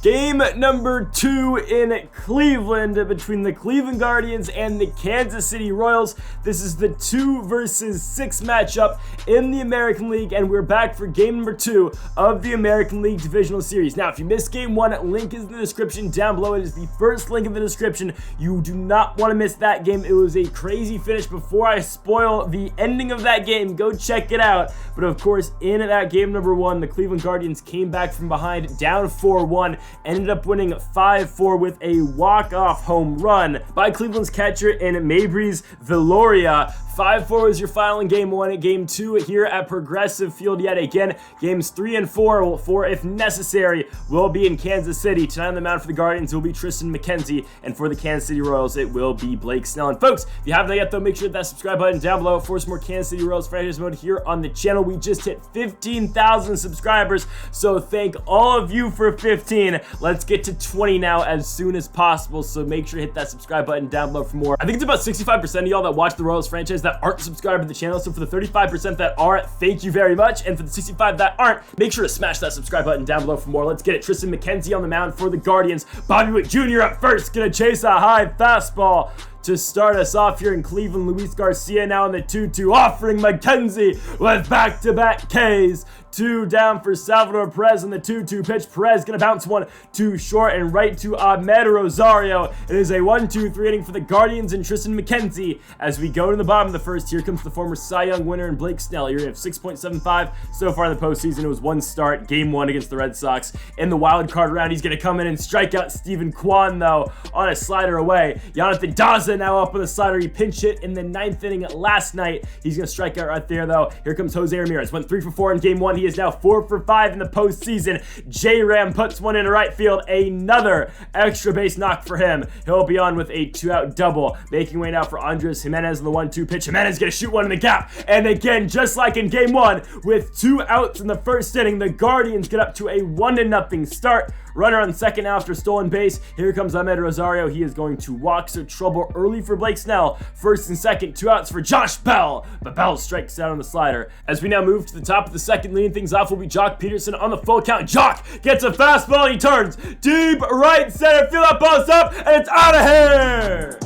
Game number 2 in Cleveland between the Cleveland Guardians and the Kansas City Royals. This is the 2 versus 6 matchup in the American League, and we're back for game number 2 of the American League Divisional Series. Now, if you missed game 1, link is in the description down below. It is the first link in the description. You do not want to miss that game. It was a crazy finish. Before I spoil the ending of that game, go check it out. But of course, in that game number 1, the Cleveland Guardians came back from behind, down 4-1, ended up winning 5-4 with a walk-off home run by Cleveland's catcher in Maybreeze Viloria. 5-4 was your final in game 1. Game 2 here at Progressive Field yet again. Games 3 and 4, if necessary, will be in Kansas City. Tonight on the mound for the Guardians will be Tristan McKenzie, and for the Kansas City Royals, it will be Blake Snell. And folks, if you haven't done yet, though, make sure to hit that subscribe button down below for some more Kansas City Royals franchise mode here on the channel. We just hit 15,000 subscribers, so thank all of you for 15. Let's get to 20 now as soon as possible, so make sure to hit that subscribe button down below for more. I think it's about 65% of y'all that watch the Royals franchise that aren't subscribed to the channel, so for the 35% that are, thank you very much, and for the 65 that aren't, make sure to smash that subscribe button down below for more. Let's get it. Tristan McKenzie on the mound for the Guardians. Bobby Witt Jr. up first, gonna chase a high fastball to start us off here in Cleveland. Luis Garcia now in the 2-2, offering McKenzie with back-to-back Ks. 2 down for Salvador Perez on the 2-2 pitch. Perez gonna bounce one too short and right to Ahmed Rosario. It is a 1-2-3 inning for the Guardians and Tristan McKenzie. As we go to the bottom of the first, here comes the former Cy Young winner and Blake Snell. Here we have 6.75 so far in the postseason. It was 1 start, game 1 against the Red Sox. In the wild card round, he's gonna come in and strike out Steven Kwan though on a slider away. Jonathan Daza now up with a slider. He pinch hit in the 9th inning last night. He's gonna strike out right there though. Here comes Jose Ramirez. Went 3 for 4 in game 1. He is now 4 for 5 in the postseason. J-Ram puts one into right field. Another extra base knock for him. He'll be on with a 2-out double. Making way now for Andres Jimenez in the 1-2 pitch. Jimenez gonna shoot one in the gap. And again, just like in game 1, with 2 outs in the first inning, the Guardians get up to a 1-0 start. Runner on second after stolen base. Here comes Ahmed Rosario. He is going to walk, so trouble early for Blake Snell. First and second, 2 outs for Josh Bell, but Bell strikes out on the slider. As we now move to the top of the second, leading things off will be Jock Peterson on the full count. Jock gets a fastball. He turns deep right center field. That ball's up, and it's out of here.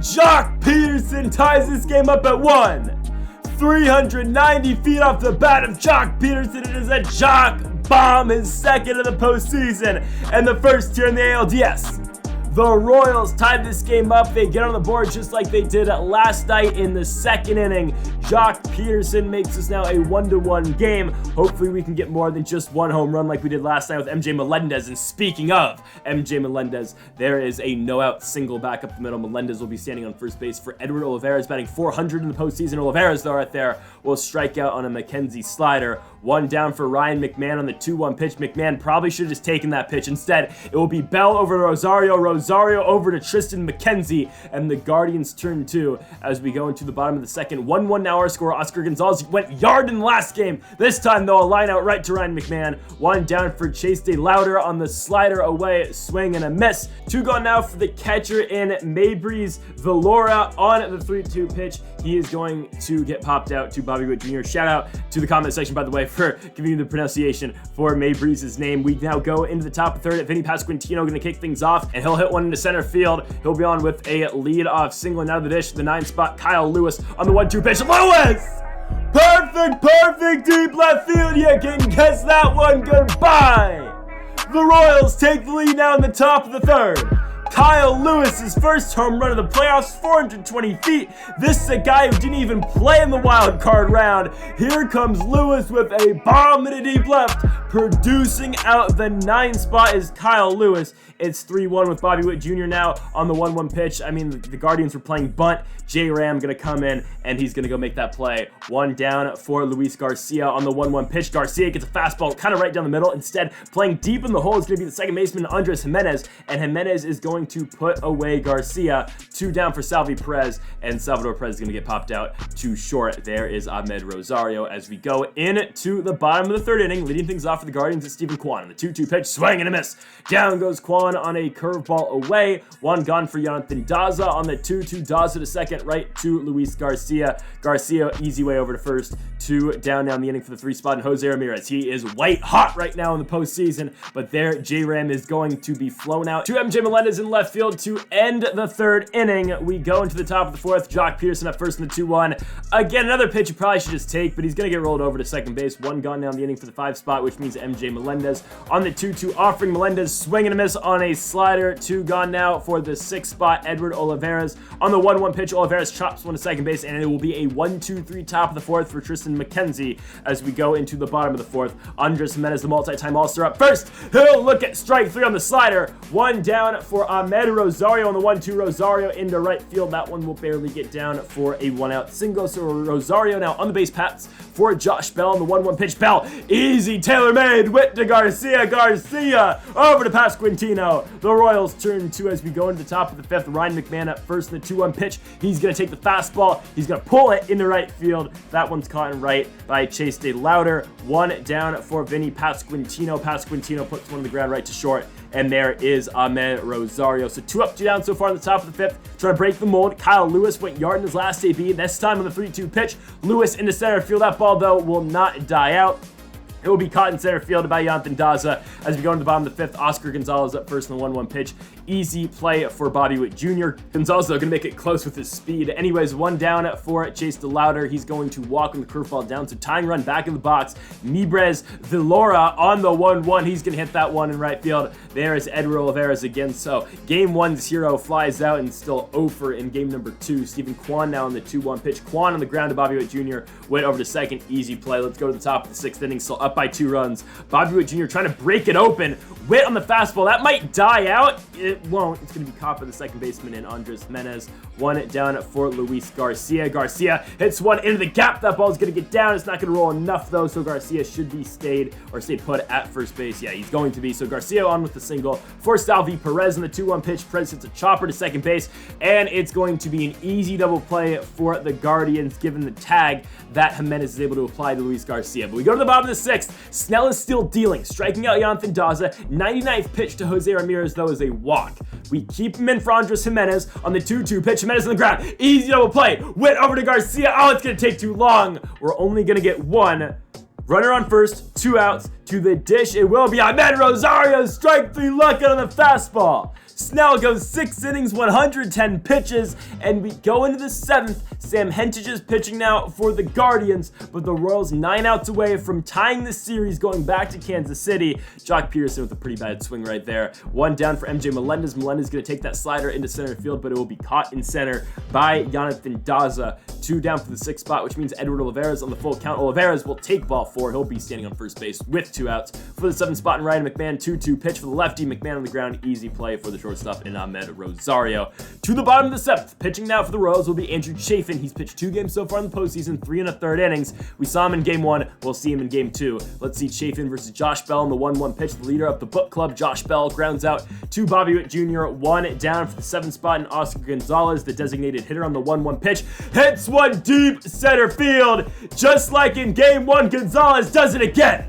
Jock Peterson ties this game up at 1. 390 feet off the bat of Jock Peterson. It is a Jock bomb, his second of the postseason, and the first here in the ALDS. The Royals tied this game up. They get on the board just like they did last night in the second inning. Jock Peterson makes this now a 1-1 game. Hopefully we can get more than just 1 home run like we did last night with MJ Melendez. And speaking of MJ Melendez, there is a no-out single back up the middle. Melendez will be standing on first base for Edward Olivares, batting 400 in the postseason. Olivares, though, right there, will strike out on a McKenzie slider. 1 down for Ryan McMahon on the 2-1 pitch. McMahon probably should have just taken that pitch. Instead, it will be Bell over to Rosario. Rosario over to Tristan McKenzie, and the Guardians turn 2 as we go into the bottom of the second. 1-1 now our score. Oscar Gonzalez went yard in the last game. This time, though, a line out right to Ryan McMahon. 1 down for Chase De Lauder on the slider away, swing and a miss. 2 gone now for the catcher in Maybreeze Viloria on the 3-2 pitch. He is going to get popped out to Bobby Witt Jr. Shout out to the comment section, by the way, for giving you the pronunciation for Maybreeze's name. We now go into the top of third. Vinny Pasquantino going to kick things off, and he'll hit one into center field. He'll be on with a lead-off single, and out of the dish, the 9 spot, Kyle Lewis on the 1-2 pitch. Lewis! Perfect deep left field. You can guess that one. Goodbye. The Royals take the lead now in the top of the third. Kyle Lewis's first home run of the playoffs, 420 feet. This is a guy who didn't even play in the wild card round. Here comes Lewis with a bomb in a deep left. Producing out the 9 spot is Kyle Lewis. It's 3-1 with Bobby Witt Jr. now on the 1-1 pitch. I mean, the Guardians were playing bunt. J-Ram going to come in, and he's going to go make that play. 1 down for Luis Garcia on the 1-1 pitch. Garcia gets a fastball kind of right down the middle. Instead, playing deep in the hole is going to be the second baseman, Andres Jimenez, and Jimenez is going going to put away Garcia. 2 down for Salvi Perez, and Salvador Perez is going to get popped out to short. There is Ahmed Rosario as we go into the bottom of the 3rd inning. Leading things off for the Guardians is Stephen Kwan. On the 2-2 pitch, swing and a miss. Down goes Kwan on a curveball away. 1 gone for Jonathan Daza on the 2-2. Daza to second, right to Luis Garcia. Garcia, easy way over to first. 2 down the inning for the 3 spot, and Jose Ramirez. He is white hot right now in the postseason, but there J-Ram is going to be flown out to MJ Melendez in left field to end the 3rd inning. We go into the top of the 4th. Jock Peterson up first in the 2-1. Again, another pitch you probably should just take, but he's going to get rolled over to second base. 1 gone down the inning for the 5 spot, which means MJ Melendez on the 2-2, offering Melendez swing and a miss on a slider. 2 gone now for the 6 spot, Edward Olivares. On the 1-1 pitch, Olivares chops one to second base, and it will be a 1-2-3 top of the 4th for Tristan McKenzie as we go into the bottom of the 4th. Andres Jimenez, the multi-time All-Star, up first. He'll look at strike 3 on the slider. 1 down for Ahmed Rosario on the 1-2. Rosario into right field. That one will barely get down for a 1-out single. So Rosario now on the base paths for Josh Bell on the 1-1 pitch. Bell, easy tailor-made. Whit to Garcia. Garcia over to Pasquantino. The Royals turn 2 as we go into the top of the 5th. Ryan McMahon up first in the 2-1 pitch. He's going to take the fastball. He's going to pull it into right field. That one's caught in right by Chase De Lauder. 1 down for Vinny Pasquantino. Pasquantino puts one on the ground right to short. And there is Ahmed Rosario. So 2 up, 2 down so far in the top of the 5th. Trying to break the mold. Kyle Lewis went yard in his last AB. This time on the 3-2 pitch. Lewis into center field. That ball, though, will not die out. It will be caught in center field by Jonathan Daza as we go into the bottom of the 5th. Oscar Gonzalez up first in the 1-1 pitch. Easy play for Bobby Witt Jr. Gonzalez, though, going to make it close with his speed. Anyways, 1 down for Chase De Lauder. He's going to walk on the curveball down. So tying run back in the box. Mibres Vilora on the 1-1. He's going to hit that one in right field. There is Edward Olivares again. So game 1's hero flies out and still over in game number 2. Stephen Kwan now on the 2-1 pitch. Kwan on the ground to Bobby Witt Jr. Went over to second. Easy play. Let's go to the top of the 6th inning. Still up by 2 runs. Bobby Witt Jr. trying to break it open. Witt on the fastball. That might die out. It won't. It's going to be caught by the second baseman in Andres Jimenez. 1 down for Luis Garcia. Garcia hits one into the gap. That ball's going to get down. It's not going to roll enough, though, so Garcia should be stay put at first base. Yeah, he's going to be. So Garcia on with the single for Salvi Perez in the 2-1 pitch. Perez hits a chopper to second base, and it's going to be an easy double play for the Guardians, given the tag that Jimenez is able to apply to Luis Garcia. But we go to the bottom of the 6th. Snell is still dealing, striking out Jonathan Daza. 99th pitch to Jose Ramirez, though, is a walk. We keep him in for Andres Jimenez on the 2-2 pitch. Jimenez on the ground. Easy double play. Went over to Garcia. Oh, it's going to take too long. We're only going to get 1. Runner on first, 2 outs. To the dish, it will be Ahmed Rosario. Strike 3 looking on the fastball. Snell goes 6 innings, 110 pitches, and we go into the 7th. Sam Hentges is pitching now for the Guardians, but the Royals 9 outs away from tying the series, going back to Kansas City. Jock Peterson with a pretty bad swing right there. 1 down for MJ Melendez. Melendez going to take that slider into center field, but it will be caught in center by Jonathan Daza. 2 down for the 6th spot, which means Edward Olivares on the full count. Olivares will take ball 4. He'll be standing on first base with 2 outs. For the 7th spot, and Ryan McMahon, 2-2 pitch for the lefty. McMahon on the ground, easy play for the shortstop in Ahmed Rosario. To the bottom of the 7th, pitching now for the Royals will be Andrew Chafin. He's pitched 2 games so far in the postseason, 3 1/3 innings. We saw him in game 1. We'll see him in game 2. Let's see Chafin versus Josh Bell in the 1-1 pitch. The leader of the book club, Josh Bell, grounds out to Bobby Witt Jr. 1 down for the 7th spot, and Oscar Gonzalez, the designated hitter on the 1-1 pitch, hits one deep center field. Just like in game 1, Gonzalez does it again.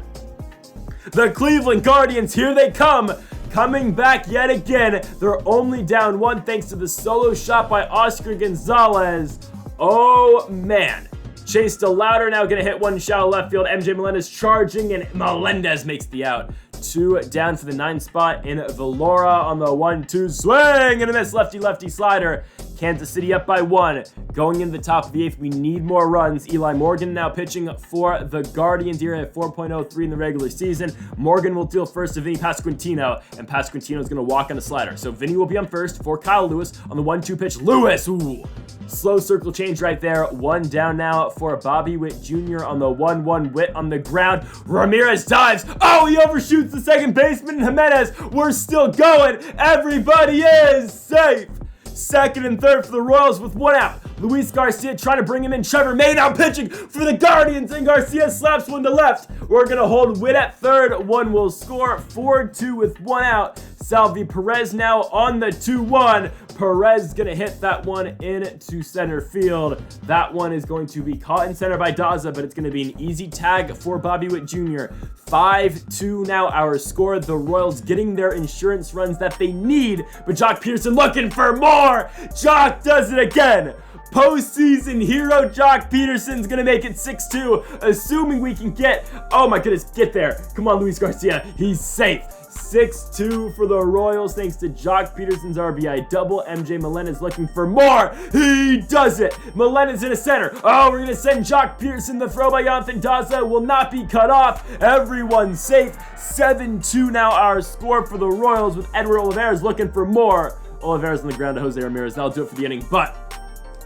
The Cleveland Guardians, here they come. Coming back yet again. They're only down 1 thanks to the solo shot by Oscar Gonzalez. Oh, man. Chase De Lauder now going to hit one shallow left field. MJ Melendez charging, and Melendez makes the out. 2 down for the 9th spot in Valora on the 1-2 swing and a miss. Lefty slider. Kansas City up by 1. Going into the top of the 8th, we need more runs. Eli Morgan now pitching for the Guardians here at 4.03 in the regular season. Morgan will deal first to Vinny Pasquantino, and Pasquantino is going to walk on the slider. So Vinny will be on first for Kyle Lewis on the 1-2 pitch. Lewis, ooh. Slow circle change right there. 1 down now for Bobby Witt Jr. on the 1-1. Witt on the ground. Ramirez dives. Oh, he overshoots the second baseman, Jimenez. We're still going. Everybody is safe. 2nd and 3rd for the Royals with 1 out. Luis Garcia trying to bring him in. Trevor May now pitching for the Guardians, and Garcia slaps one to left. We're going to hold Witt at 3rd. 1 will score. 4-2 with 1 out. Salvi Perez now on the 2-1. Perez gonna hit that one into center field. That one is going to be caught in center by Daza, but it's gonna be an easy tag for Bobby Witt Jr. 5-2 now our score. The Royals getting their insurance runs that they need, but Jock Peterson looking for more. Jock does it again. Postseason hero Jock Peterson's gonna make it 6-2, assuming we can get, oh my goodness, get there. Come on, Luis Garcia, he's safe. 6-2 for the Royals thanks to Jock Peterson's RBI double. MJ Melendez looking for more. He does it. Melendez in a center. Oh, we're going to send Jock Peterson. The throw by Jonathan Daza will not be cut off. Everyone's safe. 7-2 now our score for the Royals with Edward Olivares looking for more. Olivares on the ground to Jose Ramirez. That'll do it for the inning, but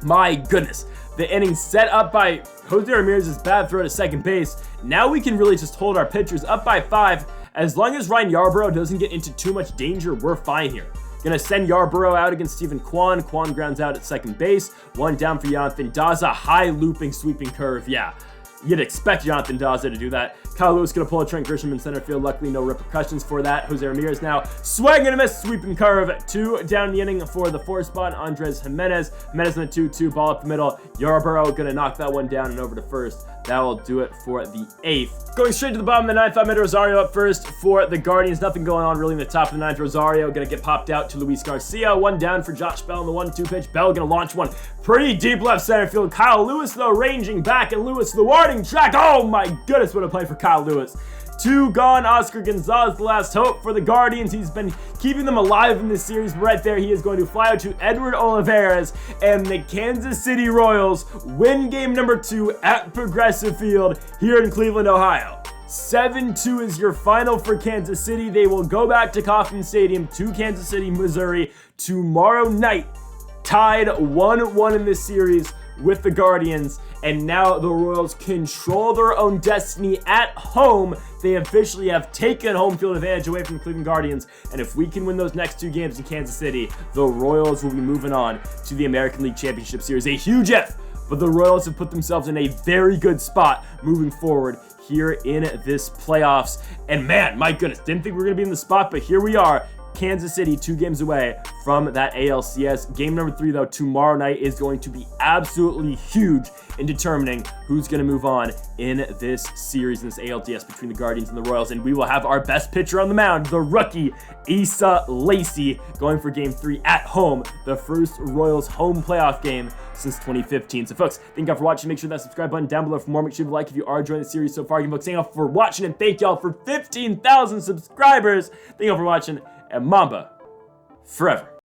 my goodness. The inning set up by Jose Ramirez's bad throw to second base. Now we can really just hold our pitchers up by 5. As long as Ryan Yarbrough doesn't get into too much danger, we're fine here. Gonna send Yarbrough out against Stephen Kwan. Kwan grounds out at second base. One down for Jonathan Daza. High looping, sweeping curve. Yeah, you'd expect Jonathan Daza to do that. Kyle Lewis gonna pull a Trent Grisham in center field. Luckily, no repercussions for that. Jose Ramirez now swing and a miss, sweeping curve. 2 down the inning for the 4 spot. Andres Jimenez. Jimenez in a 2-2, ball up the middle. Yarbrough gonna knock that one down and over to first. That will do it for the 8th. Going straight to the bottom of the 9th, Ahmed Rosario up first for the Guardians. Nothing going on really in the top of the 9th. Rosario gonna get popped out to Luis Garcia. One down for Josh Bell on the 1-2 pitch. Bell gonna launch one pretty deep left center field. Kyle Lewis though ranging back, and Lewis the warning track. Oh my goodness, what a play for Kyle Lewis. 2 gone. Oscar Gonzalez, the last hope for the Guardians. He's been keeping them alive in this series. Right there, he is going to fly out to Edward Olivares, and the Kansas City Royals win game number 2 at Progressive Field here in Cleveland, Ohio. 7-2 is your final for Kansas City. They will go back to Kauffman Stadium to Kansas City, Missouri tomorrow night, tied 1-1 in this series with the Guardians, and now the Royals control their own destiny at home. They officially have taken home field advantage away from the Cleveland Guardians, and if we can win those next 2 games in Kansas City, the Royals will be moving on to the American League Championship Series. A huge if, but the Royals have put themselves in a very good spot moving forward here in this playoffs. And man, my goodness, didn't think we were going to be in the spot, but here we are. Kansas City 2 games away from that ALCS. Game number 3, though, tomorrow night is going to be absolutely huge in determining who's going to move on in this series, in this ALDS between the Guardians and the Royals. And we will have our best pitcher on the mound, the rookie, Asa Lacy, going for game 3 at home, the first Royals home playoff game since 2015. So, folks, thank y'all for watching. Make sure that subscribe button down below for more. Make sure you like if you are enjoying the series so far. Again, folks, thank y'all for watching, and thank y'all for 15,000 subscribers. Thank y'all for watching. And Mamba forever.